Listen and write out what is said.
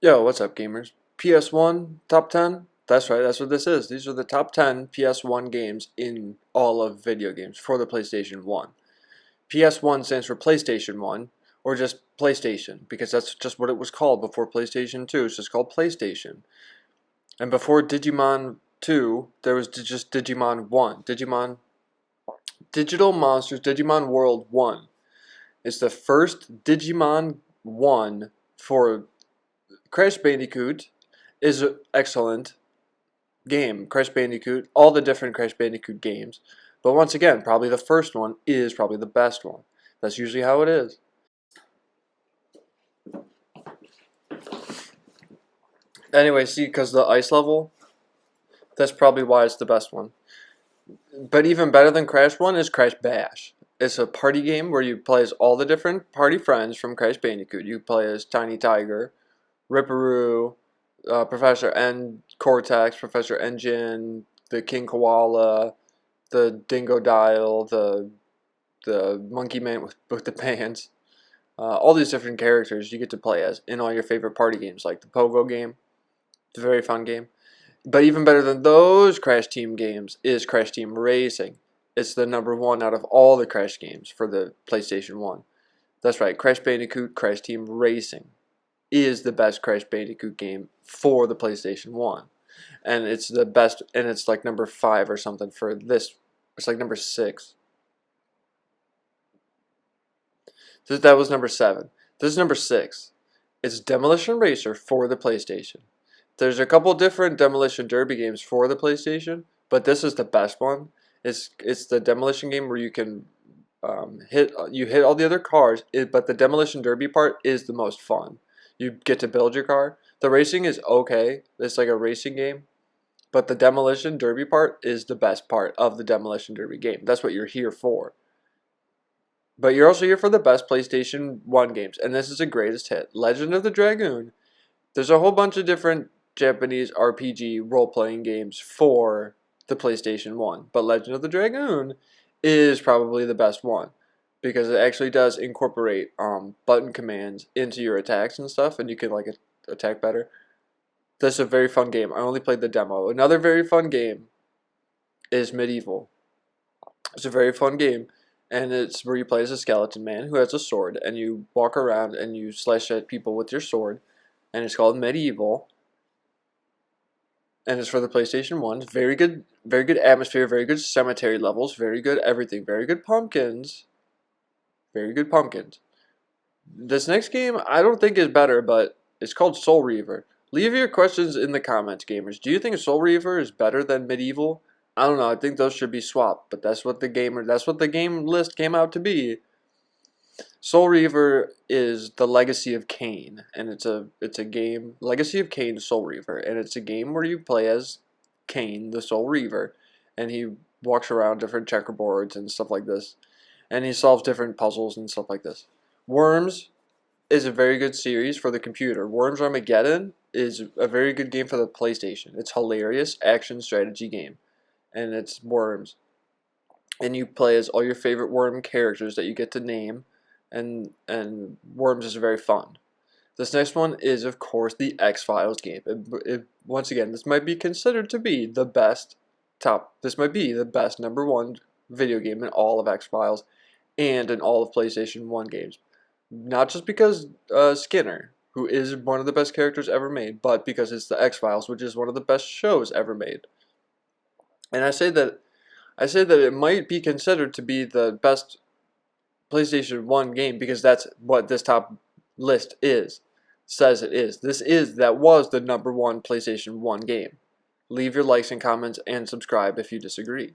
Yo, what's up, gamers? PS1 top 10? That's right, that's what this is. These are the top 10 PS1 games in all of video games for the PlayStation 1. PS1 stands for PlayStation 1, or just PlayStation, because that's just what it was called before PlayStation 2. It's just called PlayStation. And before Digimon 2, there was just Digimon 1. Digimon Digital Monsters Digimon World 1. It's the first Digimon 1 for Crash Bandicoot is an excellent game. Crash Bandicoot, all the different Crash Bandicoot games. But once again, probably the first one is probably the best one. That's usually how it is. Anyway, see, because the ice level, that's probably why it's the best one. But even better than Crash 1 is Crash Bash. It's a party game where you play as all the different party friends from Crash Bandicoot. You play as Tiny Tiger, Ripperoo, Professor N Cortex, Professor Engine, the King Koala, the Dingodile, the Monkey Man with the pants. All these different characters you get to play as in all your favorite party games, like the Pogo game. It's a very fun game. But even better than those Crash Team games is Crash Team Racing. It's the number one out of all the Crash games for the PlayStation 1. That's right, Crash Bandicoot Crash Team Racing is the best Crash Bandicoot game for the PlayStation 1. And it's the best, and it's like number 5 or something for this. It's like number 6. That was number 7. This is number 6. It's Demolition Racer for the PlayStation. There's a couple different Demolition Derby games for the PlayStation, but this is the best one. It's the demolition game where you can hit all the other cars, but the Demolition Derby part is the most fun. You get to build your car. The racing is okay. It's like a racing game. But the Demolition Derby part is the best part of the Demolition Derby game. That's what you're here for. But you're also here for the best PlayStation 1 games. And this is a greatest hit. Legend of the Dragoon. There's a whole bunch of different Japanese RPG role-playing games for the PlayStation 1. But Legend of the Dragoon is probably the best one, because it actually does incorporate button commands into your attacks and stuff, and you can like attack better. This is a very fun game. I only played the demo. Another very fun game is Medieval. It's a very fun game, and it's where you play as a skeleton man who has a sword, and you walk around and you slash at people with your sword, and it's called Medieval. And it's for the PlayStation 1. It's very good atmosphere, very good cemetery levels, very good everything, very good pumpkins. Very good pumpkins. This next game I don't think is better, but it's called Soul Reaver. Leave your questions in the comments, gamers. Do you think Soul Reaver is better than Medieval? I don't know. I think those should be swapped, but that's what the game list came out to be. Soul Reaver is the Legacy of Kain, and it's a game, Legacy of Kain Soul Reaver, and it's a game where you play as Kain, the Soul Reaver, and he walks around different checkerboards and stuff like this, and he solves different puzzles and stuff like this. Worms is a very good series for the computer. Worms Armageddon is a very good game for the PlayStation. It's hilarious action strategy game, and it's Worms, and you play as all your favorite Worm characters that you get to name. And Worms is very fun. This next one is, of course, the X-Files game. Once again, this might be considered to be the best This might be the best number 1 video game in all of X-Files and in all of PlayStation 1 games. Not just because Skinner, who is one of the best characters ever made, but because it's the X-Files, which is one of the best shows ever made. And I say that it might be considered to be the best PlayStation 1 game because that's what this top list says it is. That was the number 1 PlayStation 1 game. Leave your likes and comments and subscribe if you disagree.